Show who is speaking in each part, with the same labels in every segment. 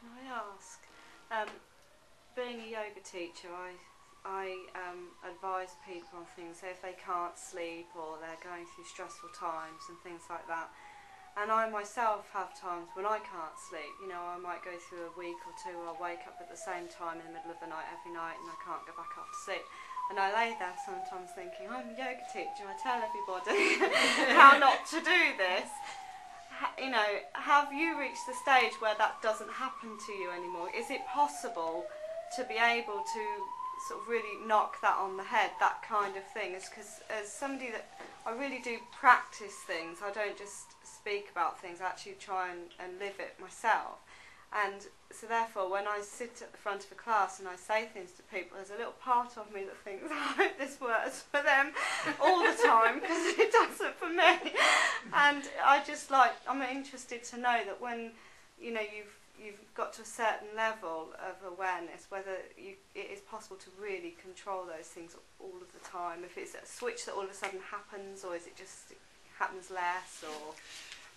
Speaker 1: Can I ask, being a yoga teacher, I advise people on things, so if they can't sleep or they're going through stressful times and things like that. And I myself have times when I can't sleep. You know, I might go through a week or two where I wake up at the same time in the middle of the night every night and I can't go back off to sleep. And I lay there sometimes thinking, I'm a yoga teacher, I tell everybody how not to do this. You know, have you reached the stage where that doesn't happen to you anymore? Is it possible to be able to sort of really knock that on the head, that kind of thing? Because as somebody that I really do practice things, I don't just speak about things, I actually try and live it myself. And so therefore when I sit at the front of a class and I say things to people, there's a little part of me that thinks, I hope this works for them all the time, because it doesn't for me. And I'm interested to know that when, you know, you've got to a certain level of awareness, whether it is possible to really control those things all of the time. If it's a switch that all of a sudden happens, or is it just happens less, or...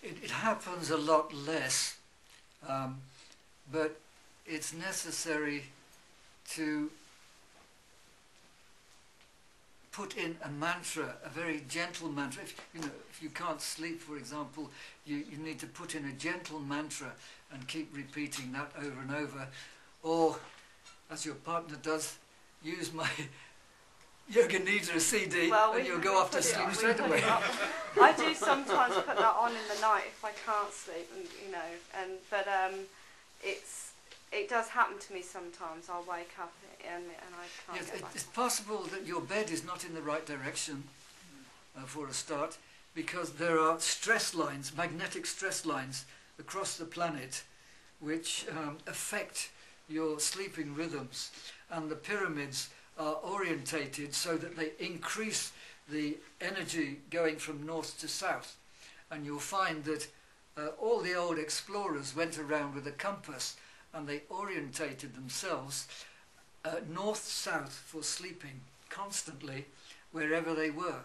Speaker 2: It happens a lot less, but it's necessary to put in a mantra, a very gentle mantra. If you can't sleep, for example, you need to put in a gentle mantra and keep repeating that over and over. Or, as your partner does, use my Yoga Nidra CD, and you'll go off to sleep straight away.
Speaker 1: I do sometimes put that on in the night if I can't sleep, and you know, but it does happen to me sometimes. I'll wake up and I can't get back.
Speaker 2: It's possible that your bed is not in the right direction for a start, because there are stress lines, magnetic stress lines across the planet, which affect your sleeping rhythms, and the pyramids are orientated so that they increase the energy going from north to south. And you'll find that all the old explorers went around with a compass and they orientated themselves north-south for sleeping constantly wherever they were.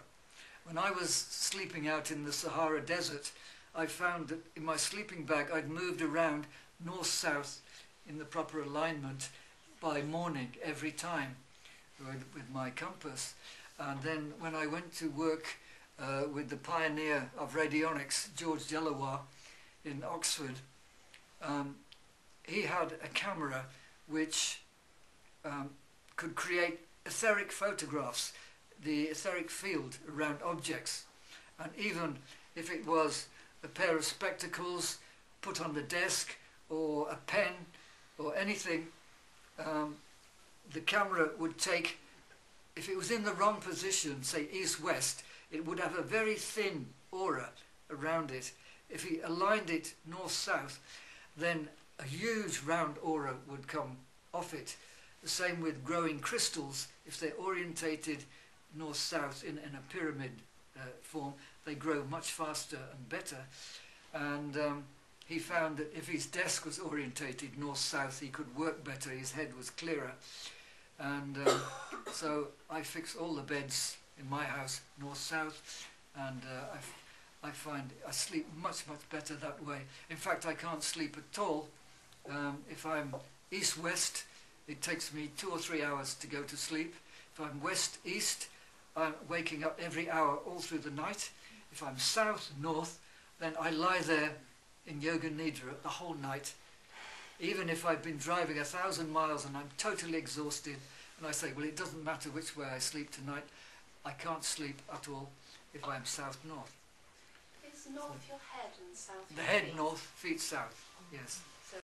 Speaker 2: When I was sleeping out in the Sahara Desert, I found that in my sleeping bag I'd moved around north-south in the proper alignment by morning every time with my compass. And then when I went to work with the pioneer of radionics, George Delaware, in Oxford, he had a camera which could create etheric photographs, the etheric field around objects. And even if it was a pair of spectacles put on the desk, or a pen, or anything, the camera would take, if it was in the wrong position, say east-west, it would have a very thin aura around it. If he aligned it north-south, then a huge round aura would come off it. The same with growing crystals. If they're orientated north-south in a pyramid form, they grow much faster and better. And he found that if his desk was orientated north-south, he could work better, his head was clearer. And so I fix all the beds in my house north-south, and I find I sleep much, much better that way. In fact, I can't sleep at all. If I'm east-west, it takes me 2 or 3 hours to go to sleep. If I'm west-east, I'm waking up every hour all through the night. If I'm south-north, then I lie there in Yoga Nidra the whole night. Even if I've been driving 1,000 miles and I'm totally exhausted, and I say, well, it doesn't matter which way I sleep tonight, I can't sleep at all if I'm south-north.
Speaker 1: Is north your head and south
Speaker 2: the
Speaker 1: your
Speaker 2: head
Speaker 1: feet?
Speaker 2: north, feet south, yes.